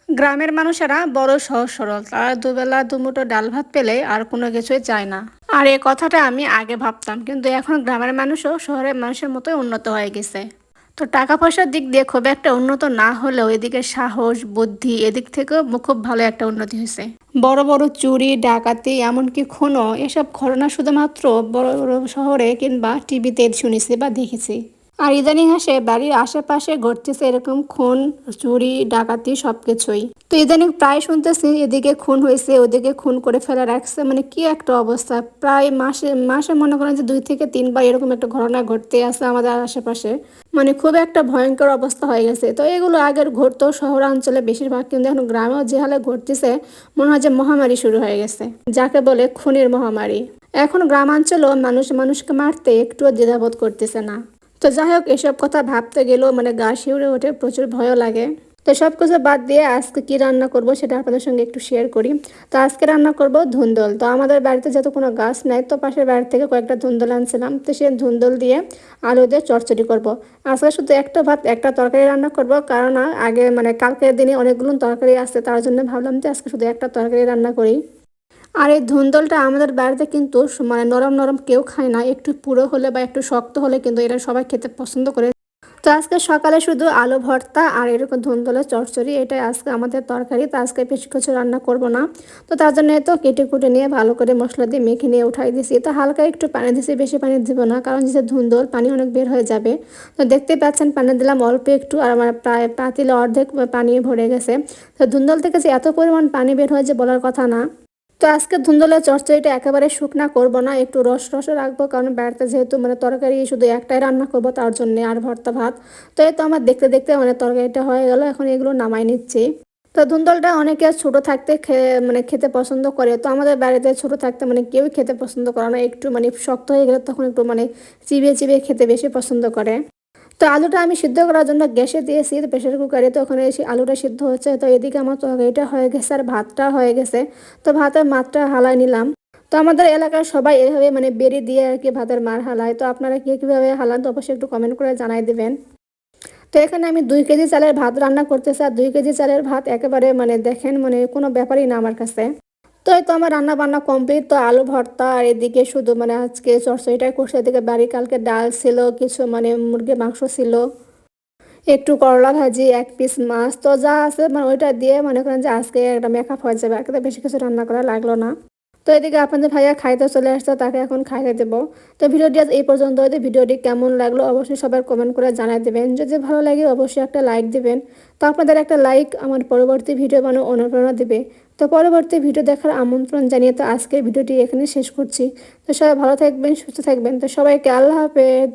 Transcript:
গ্রামের মানুষেরা বড় সহজ সরল, তারা দুবেলা দুমুঠো ডাল ভাত পেলে আর কোনো কিছুই চায় না। আর এই কথাটা আমি আগে ভাবতাম, কিন্তু এখন গ্রামের মানুষও শহরের মানুষের মতোই উন্নত হয়ে গেছে। তো টাকা পয়সার দিক দিয়ে খুব একটা উন্নত না হলেও এদিকে সাহস বুদ্ধি এদিক থেকেও খুব ভালো একটা উন্নতি হয়েছে। বড় বড় চুরি ডাকাতি এমনকি খুনও, এসব ঘটনা শুধুমাত্র বড় বড় শহরে কিংবা টিভিতে শুনেছি বা দেখেছি। আর ইদানিং আসে বাড়ির আশেপাশে ঘটতেছে এরকম খুন চুরি ডাকাতি সবকিছুই। তো ইদানিং প্রায় শুনতেছি এদিকে খুন হয়েছে ওদিকে খুন করে ফেলে রাখছে, মানে কি একটা অবস্থা। প্রায় মাসে মাসে মনে করেন যে 2 থেকে 3 বার এরকম একটা ঘটনা ঘটতে আছে আমাদের আশেপাশে। মানে খুব একটা ভয়ঙ্কর অবস্থা হয়ে গেছে। তো এগুলো আগের ঘটতো শহরাঞ্চলে বেশিরভাগ, কিন্তু এখন গ্রামেও যে হালে ঘটতেছে মনে হয় যে মহামারী শুরু হয়ে গেছে, যাকে বলে খুনের মহামারী। এখন গ্রামাঞ্চলেও মানুষ মানুষকে মারতে একটুও দ্বিধাবোধ করতেছে না। তো যাই হোক, এসব কথা ভাবতে গেলেও মানে গা শিউরে ওঠে, প্রচুর ভয়ও লাগে। তো সব কিছু বাদ দিয়ে আজকে কি রান্না করব সেটা আপনাদের সঙ্গে একটু শেয়ার করি। তো আজকে রান্না করব ধুন্দল। তো আমাদের বাড়িতে যেহেতু কোনো গাছ নাই, তো পাশের বাড়ি থেকে কয়েকটা ধুন্দল আনছিলাম, তো সেই ধুন্দল দিয়ে আলু দিয়ে চচ্চড়ি করব। আজকে শুধু একটা ভাত একটা তরকারি রান্না করব, কারণ আগে মানে কালকের দিনে অনেকগুলো তরকারি আছে, তার জন্য ভাবলাম যে আজকে শুধু একটা তরকারি রান্না করি। আর এই ধুন্দলটা আমাদের বাড়িতে কিন্তু মানে নরম নরম কেউ খায় না, একটু পুরো হলে বা একটু শক্ত হলে কিন্তু এরা সবাই খেতে পছন্দ করে। তো আজকে সকালে শুধু আলু ভর্তা আর এরকম ধুন্দলের চচ্চড়ি, এটাই আজকে আমাদের তরকারি। তো আজকে বেশি কিছু রান্না করব না। তো তার জন্য তো কেটে কুটে নিয়ে ভালো করে মশলা দিয়ে মেখে নিয়ে উঠাই দিছি। তো হালকা একটু পানি দিছি, বেশি পানি দিব না, কারণ যে ধুন্দল পানি অনেক বের হয়ে যাবে। তো দেখতে পাচ্ছেন পানি দিলাম অল্প একটু, আর আমার প্রায় পাতিলে অর্ধেক পানি ভরে গেছে। তো ধুন্দল থেকে যে এত পরিমাণ পানি বের হয় যে বলার কথা না। তো আজকে ধুন্দলের চচ্চড়িটা একেবারে শুকনা করব না, একটু রস রসে রাখবো, কারণ বাড়িতে যেহেতু মানে তরকারি শুধু একটাই রান্না করব তার জন্যে, আর ভর্তা ভাত। তো এই তো আমার দেখতে দেখতে মানে তরকারিটা হয়ে গেল, এখন এগুলো নামাই নিচ্ছি। তো ধুন্দলটা অনেকে ছোট থাকতে মানে খেতে পছন্দ করে, তো আমাদের বাড়িতে ছোট থাকতে মানে কেউই খেতে পছন্দ করে না, একটু মানে শক্ত হয়ে গেলে তখন একটু মানে চিবিয়ে চিবিয়ে খেতে বেশি পছন্দ করে। তো আলুটা আমি সিদ্ধ করার জন্য গ্যাসে দিয়েছি প্রেশার কুকারে, তো ওখানে এসে আলুটা সিদ্ধ হচ্ছে। তো এদিকে আমার তরকারিটা হয়ে গেছে আর ভাতটা হয়ে গেছে। তো ভাতের মারটা হালাই নিলাম। তো আমাদের এলাকার সবাই এভাবে মানে বেড়ে দিয়ে আর কি ভাতের মার হালায়। তো আপনারা কে কীভাবে হালান তো অবশ্যই একটু কমেন্ট করে জানাই দেবেন। তো এখানে আমি 2 কেজি চালের ভাত রান্না করতেছি, আর 2 কেজি চালের ভাত একেবারে মানে দেখেন মানে কোনো ব্যাপারই না আমার কাছে। তো এই তো আমার রান্না বান্না কমপ্লিট। তো আলু ভর্তা আর এদিকে শুধু মানে আজকে চচ্চড়িটাই করছে, এদিকে বাড়ি কালকে ডাল ছিল, কিছু মানে মুরগির মাংস ছিল, একটু করলা ভাজি 1 পিস মাছ, তো যা আছে মানে ওইটা দিয়ে মনে করেন যে আজকে একটা মেকআপ হয়ে যাবে, আর বেশি কিছু রান্না করা লাগলো না। তো এদিকে আপনাদের ভাইয়া খাইতে চলে আসছে, তাকে এখন খাইতে দেবো। তো ভিডিওটি আজ এই পর্যন্ত। ভিডিওটি কেমন লাগলো অবশ্যই সবাই কমেন্ট করে জানাই দেবেন, যদি ভালো লাগে অবশ্যই একটা লাইক দিবেন। তো আপনাদের একটা লাইক আমার পরবর্তী ভিডিও বানানোর অনুপ্রেরণা দেবে। তো পরবর্তী ভিডিও দেখার আমন্ত্রণ জানিয়ে তো আজকের ভিডিওটি এখানে শেষ করছি। তো সবাই ভালো থাকবেন সুস্থ থাকবেন, তো সবাইকে আল্লাহ হাফেজ।